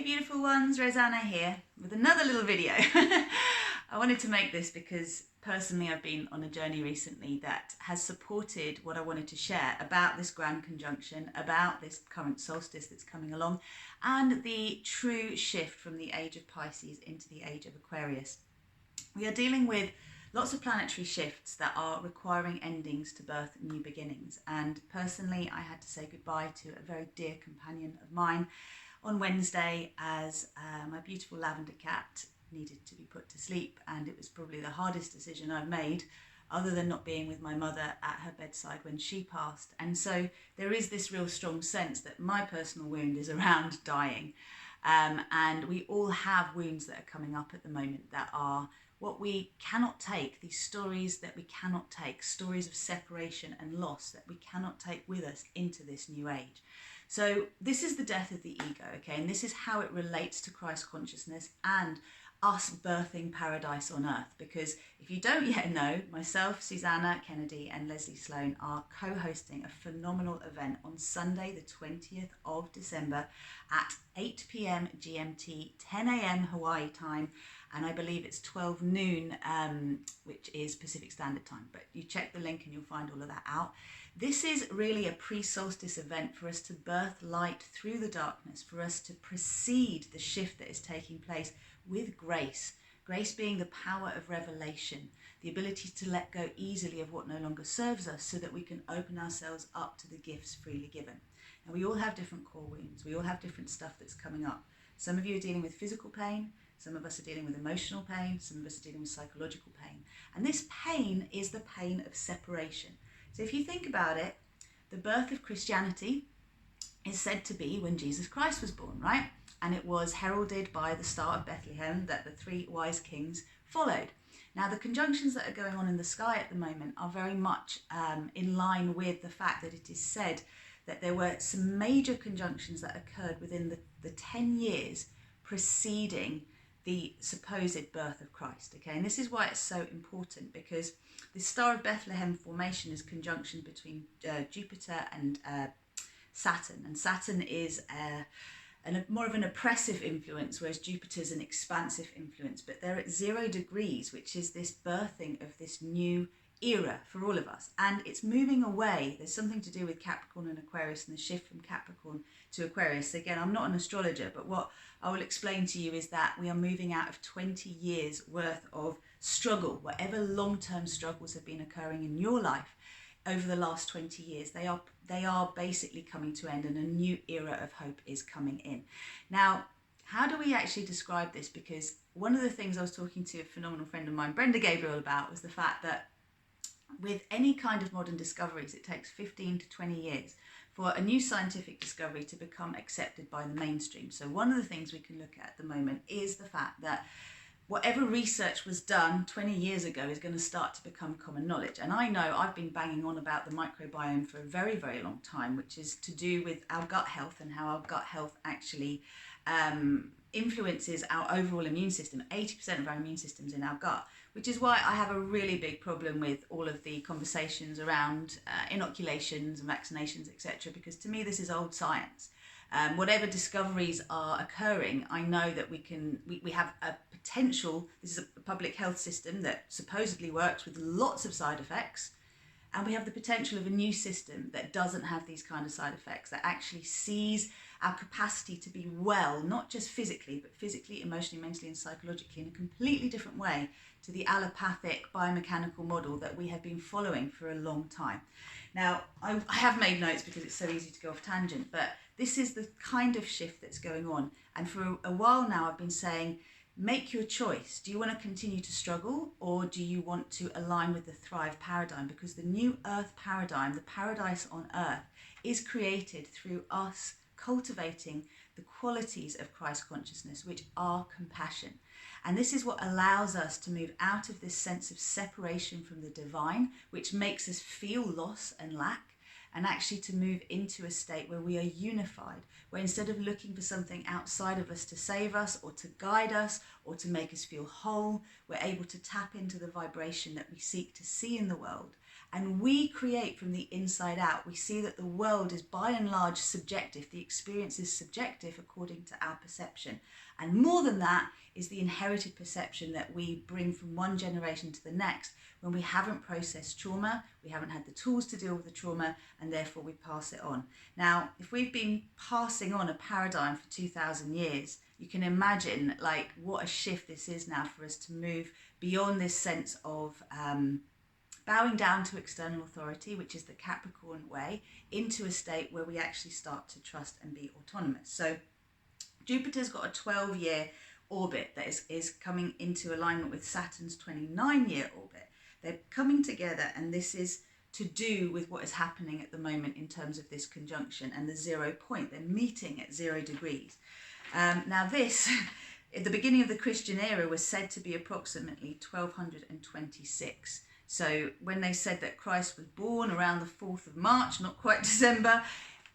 Hey beautiful ones, Rosanna here with another little video. I wanted to make this because personally I've been on a journey recently that has supported what I wanted to share about this grand conjunction, about this current solstice that's coming along, and the true shift from the age of Pisces into the age of Aquarius. We are dealing with lots of planetary shifts that are requiring endings to birth new beginnings. And personally, I had to say goodbye to a very dear companion of mine on Wednesday as my beautiful lavender cat needed to be put to sleep, and it was probably the hardest decision I've made other than not being with my mother at her bedside when she passed. And so there is this real strong sense that my personal wound is around dying, and we all have wounds that are coming up at the moment that are what we cannot take, these stories that we cannot take, stories of separation and loss that we cannot take with us into this new age. So this is the death of the ego, okay? And this is how it relates to Christ consciousness and us birthing paradise on earth. Because if you don't yet know, myself, Suzanna, Kennedy and Leslie Sloane are co-hosting a phenomenal event on Sunday, the 20th of December at 8 p.m. GMT, 10 a.m. Hawaii time. And I believe it's 12 noon, which is Pacific Standard Time. But you check the link and you'll find all of that out. This is really a pre-solstice event for us to birth light through the darkness, for us to precede the shift that is taking place with grace. Grace being the power of revelation, the ability to let go easily of what no longer serves us so that we can open ourselves up to the gifts freely given. And we all have different core wounds. We all have different stuff that's coming up. Some of you are dealing with physical pain. Some of us are dealing with emotional pain. Some of us are dealing with psychological pain. And this pain is the pain of separation. So if you think about it, the birth of Christianity is said to be when Jesus Christ was born, right? And it was heralded by the Star of Bethlehem that the three wise kings followed. Now, the conjunctions that are going on in the sky at the moment are very much in line with the fact that it is said that there were some major conjunctions that occurred within the 10 years preceding the supposed birth of Christ, okay? And this is why it's so important, because the Star of Bethlehem formation is conjunction between Jupiter and Saturn. And Saturn is more of an oppressive influence, whereas Jupiter's an expansive influence. But they're at 0 degrees, which is this birthing of this new era for all of us. And it's moving away. There's something to do with Capricorn and Aquarius and the shift from Capricorn to Aquarius. Again, I'm not an astrologer, but what I will explain to you is that we are moving out of 20 years worth of struggle. Whatever long-term struggles have been occurring in your life over the last 20 years, they are basically coming to end, and a new era of hope is coming in. Now, how do we actually describe this? Because one of the things I was talking to a phenomenal friend of mine, Brenda Gabriel, about was the fact that with any kind of modern discoveries, it takes 15 to 20 years for a new scientific discovery to become accepted by the mainstream. So one of the things we can look at the moment is the fact that whatever research was done 20 years ago is going to start to become common knowledge. And I know I've been banging on about the microbiome for a very, very long time, which is to do with our gut health and how our gut health actually influences our overall immune system. 80% of our immune system is in our gut, which is why I have a really big problem with all of the conversations around inoculations and vaccinations, etc. Because to me, this is old science. Whatever discoveries are occurring, I know that we have a potential. This is a public health system that supposedly works with lots of side effects. And we have the potential of a new system that doesn't have these kind of side effects, that actually sees our capacity to be well, not just physically, but physically, emotionally, mentally, and psychologically in a completely different way to the allopathic biomechanical model that we have been following for a long time. Now, I have made notes because it's so easy to go off tangent, but this is the kind of shift that's going on. And for a while now, I've been saying, make your choice. Do you want to continue to struggle, or do you want to align with the Thrive paradigm? Because the new Earth paradigm, the paradise on Earth, is created through us cultivating the qualities of Christ consciousness, which are compassion. And this is what allows us to move out of this sense of separation from the divine, which makes us feel loss and lack, and actually to move into a state where we are unified, where instead of looking for something outside of us to save us or to guide us or to make us feel whole, we're able to tap into the vibration that we seek to see in the world and we create from the inside out. We see that the world is by and large subjective. The experience is subjective according to our perception. And more than that is the inherited perception that we bring from one generation to the next when we haven't processed trauma, we haven't had the tools to deal with the trauma, and therefore we pass it on. Now, if we've been passing on a paradigm for 2,000 years, you can imagine like what a shift this is now for us to move beyond this sense of bowing down to external authority, which is the Capricorn way, into a state where we actually start to trust and be autonomous. So Jupiter's got a 12-year orbit that is coming into alignment with Saturn's 29-year orbit. They're coming together, and this is to do with what is happening at the moment in terms of this conjunction and the 0 point. They're meeting at 0 degrees. Now this, at the beginning of the Christian era, was said to be approximately 1226. So when they said that Christ was born around the 4th of March, not quite December,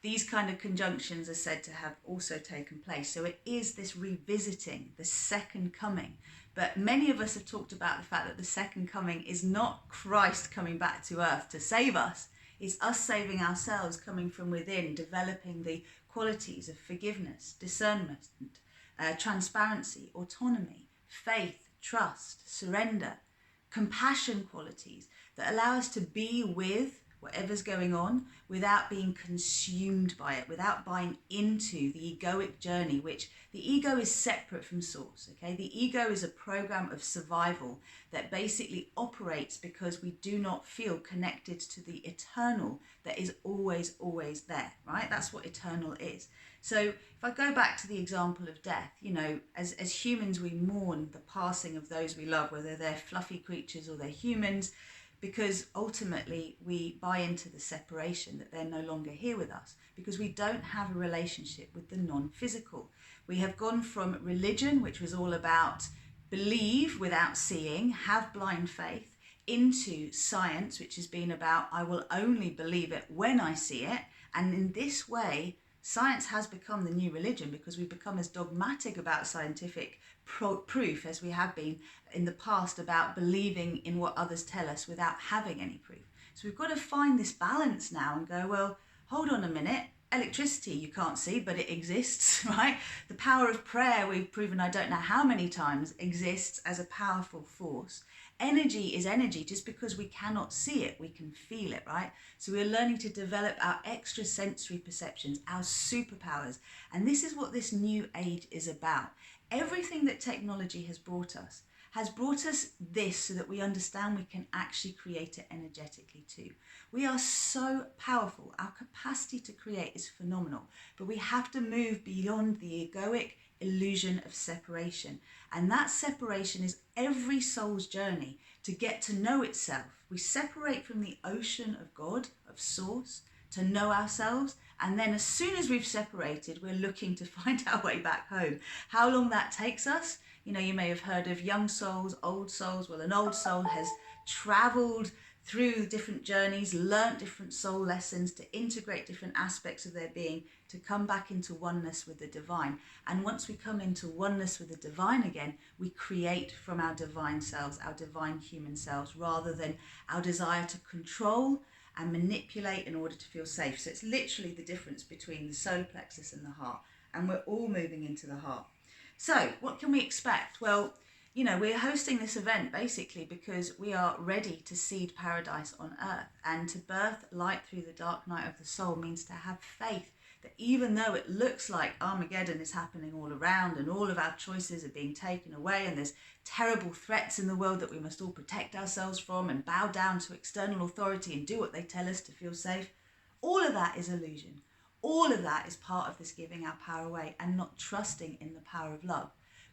these kind of conjunctions are said to have also taken place. So it is this revisiting, the second coming. But many of us have talked about the fact that the second coming is not Christ coming back to earth to save us. It's us saving ourselves, coming from within, developing the qualities of forgiveness, discernment, transparency, autonomy, faith, trust, surrender, compassion qualities that allow us to be with whatever's going on without being consumed by it, without buying into the egoic journey, which the ego is separate from source, okay? The ego is a program of survival that basically operates because we do not feel connected to the eternal that is always, always there, right? That's what eternal is. So if I go back to the example of death, you know, as humans, we mourn the passing of those we love, whether they're fluffy creatures or they're humans, because ultimately we buy into the separation that they're no longer here with us because we don't have a relationship with the non-physical. We have gone from religion, which was all about believe without seeing, have blind faith, into science, which has been about I will only believe it when I see it. And in this way, science has become the new religion because we've become as dogmatic about scientific proof as we have been in the past about believing in what others tell us without having any proof. So we've got to find this balance now and go, well, hold on a minute. Electricity you can't see, but it exists, right? The power of prayer, we've proven I don't know how many times, exists as a powerful force. Energy is energy. Just because we cannot see it, we can feel it, right? So we're learning to develop our extrasensory perceptions, our superpowers. And this is what this new age is about. Everything that technology has brought us this so that we understand we can actually create it energetically too. We are so powerful. Our capacity to create is phenomenal, but we have to move beyond the egoic illusion of separation. And that separation is every soul's journey to get to know itself. We separate from the ocean of God, of source, to know ourselves. And then as soon as we've separated, we're looking to find our way back home. How long that takes us? You know, you may have heard of young souls, old souls. Well, an old soul has traveled through different journeys, learnt different soul lessons to integrate different aspects of their being to come back into oneness with the divine. And once we come into oneness with the divine again, we create from our divine selves, our divine human selves, rather than our desire to control and manipulate in order to feel safe. So it's literally the difference between the solar plexus and the heart. And we're all moving into the heart. So what can we expect? Well, you know, we're hosting this event basically because we are ready to seed paradise on earth. And to birth light through the dark night of the soul means to have faith that even though it looks like Armageddon is happening all around and all of our choices are being taken away and there's terrible threats in the world that we must all protect ourselves from and bow down to external authority and do what they tell us to feel safe, all of that is illusion. All of that is part of this giving our power away and not trusting in the power of love.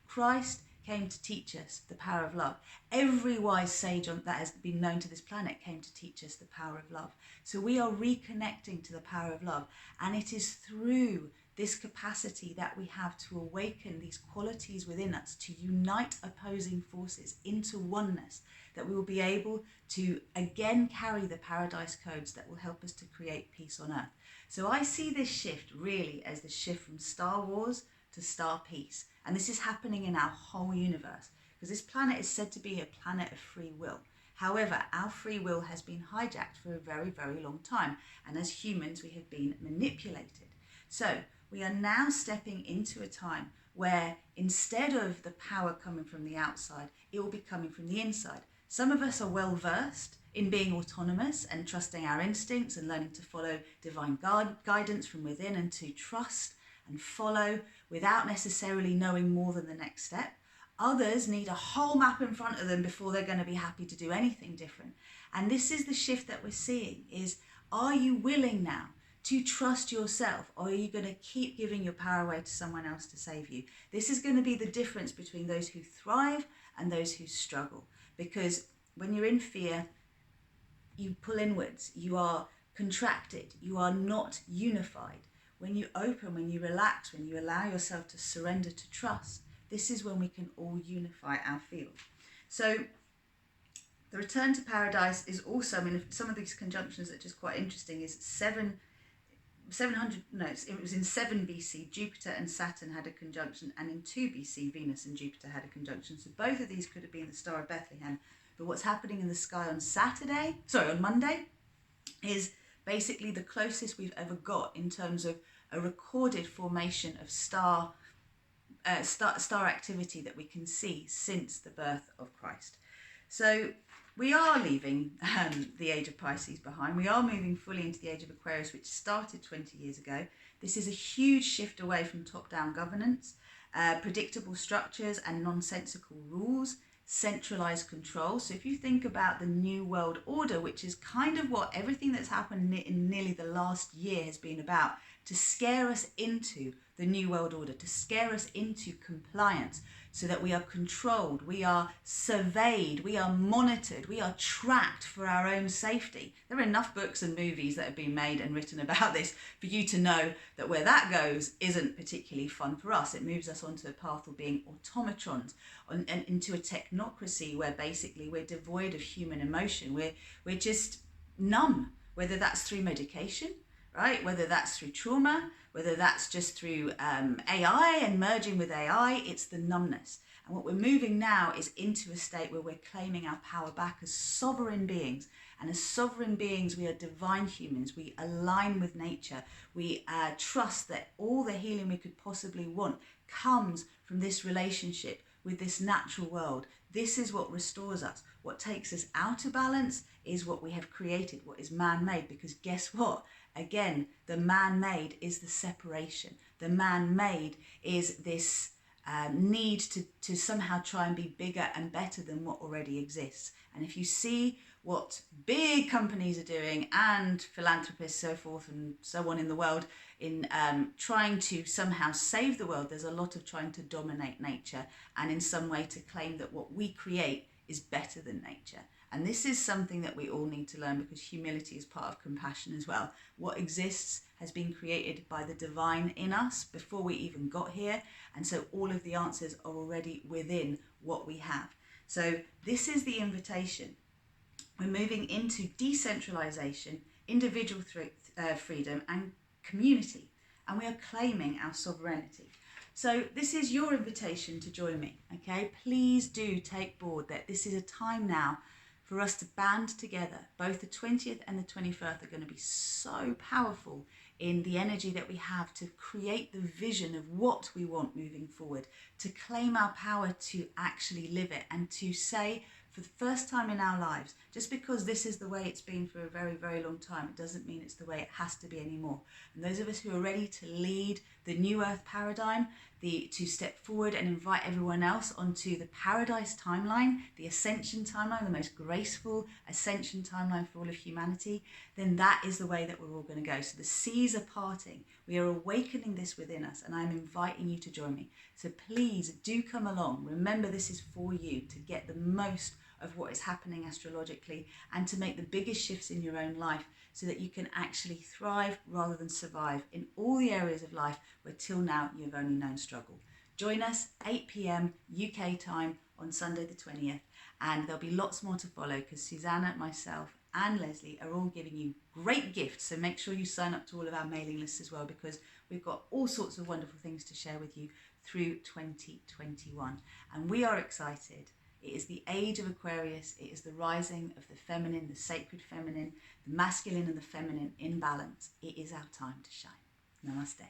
Christ came to teach us the power of love. Every wise sage that has been known to this planet came to teach us the power of love. So we are reconnecting to the power of love. And it is through this capacity that we have to awaken these qualities within us, to unite opposing forces into oneness, that we will be able to again carry the paradise codes that will help us to create peace on earth. So I see this shift really as the shift from Star Wars to Star Peace. And this is happening in our whole universe because this planet is said to be a planet of free will. However, our free will has been hijacked for a very, very long time. And as humans, we have been manipulated. So we are now stepping into a time where instead of the power coming from the outside, it will be coming from the inside. Some of us are well versed in being autonomous and trusting our instincts and learning to follow divine guidance from within, and to trust and follow without necessarily knowing more than the next step. Others need a whole map in front of them before they're going to be happy to do anything different. And this is the shift that we're seeing is, are you willing now to trust yourself, or are you going to keep giving your power away to someone else to save you? This is going to be the difference between those who thrive and those who struggle. Because when you're in fear, you pull inwards, you are contracted, you are not unified. When you open, when you relax, when you allow yourself to surrender to trust, this is when we can all unify our field. So the return to paradise is also, I mean, some of these conjunctions that are just quite interesting is 700, no, it was in 7 BC, Jupiter and Saturn had a conjunction, and in 2 BC, Venus and Jupiter had a conjunction. So both of these could have been the Star of Bethlehem. But what's happening in the sky on Monday, is basically the closest we've ever got in terms of a recorded formation of star activity that we can see since the birth of Christ. So we are leaving the Age of Pisces behind. We are moving fully into the Age of Aquarius, which started 20 years ago. This is a huge shift away from top-down governance, predictable structures and nonsensical rules, centralized control. So if you think about the New World Order, which is kind of what everything that's happened in nearly the last year has been about, to scare us into the New World Order, to scare us into compliance, so that we are controlled, we are surveyed, we are monitored, we are tracked for our own safety. There are enough books and movies that have been made and written about this for you to know that where that goes isn't particularly fun for us. It moves us onto a path of being automatrons and into a technocracy where basically we're devoid of human emotion. We're just numb, whether that's through medication, right? Whether that's through trauma, whether that's just through AI and merging with AI, it's the numbness. And what we're moving now is into a state where we're claiming our power back as sovereign beings. And as sovereign beings, we are divine humans. We align with nature. We trust that all the healing we could possibly want comes from this relationship with this natural world. This is what restores us. What takes us out of balance is what we have created, what is man-made. Because guess what? Again, the man-made is the separation. The man-made is this need to somehow try and be bigger and better than what already exists. And if you see what big companies are doing, and philanthropists, so forth and so on in the world, in trying to somehow save the world, there's a lot of trying to dominate nature and in some way to claim that what we create is better than nature. And this is something that we all need to learn, because humility is part of compassion as well. What exists has been created by the divine in us before we even got here. And so all of the answers are already within what we have. So this is the invitation. We're moving into decentralization, individual freedom and community. And we are claiming our sovereignty. So this is your invitation to join me, okay? Please do take board that this is a time now for us to band together. Both the 20th and the 21st are going to be so powerful in the energy that we have to create the vision of what we want moving forward, to claim our power to actually live it, and to say, for the first time in our lives, just because this is the way it's been for a very, very long time, it doesn't mean it's the way it has to be anymore. And those of us who are ready to lead the new earth paradigm, to step forward and invite everyone else onto the paradise timeline, the ascension timeline, the most graceful ascension timeline for all of humanity, then that is the way that we're all going to go. So the seas are parting. We are awakening this within us, and I'm inviting you to join me. So please do come along. Remember, this is for you to get the most of what is happening astrologically and to make the biggest shifts in your own life so that you can actually thrive rather than survive in all the areas of life where till now you've only known struggle. Join us 8 p.m. UK time on Sunday the 20th, and there'll be lots more to follow because Suzanna, myself and Leslie are all giving you great gifts. So make sure you sign up to all of our mailing lists as well, because we've got all sorts of wonderful things to share with you through 2021. And we are excited. It is the age of Aquarius. It is the rising of the feminine, the sacred feminine, the masculine and the feminine in balance. It is our time to shine. Namaste.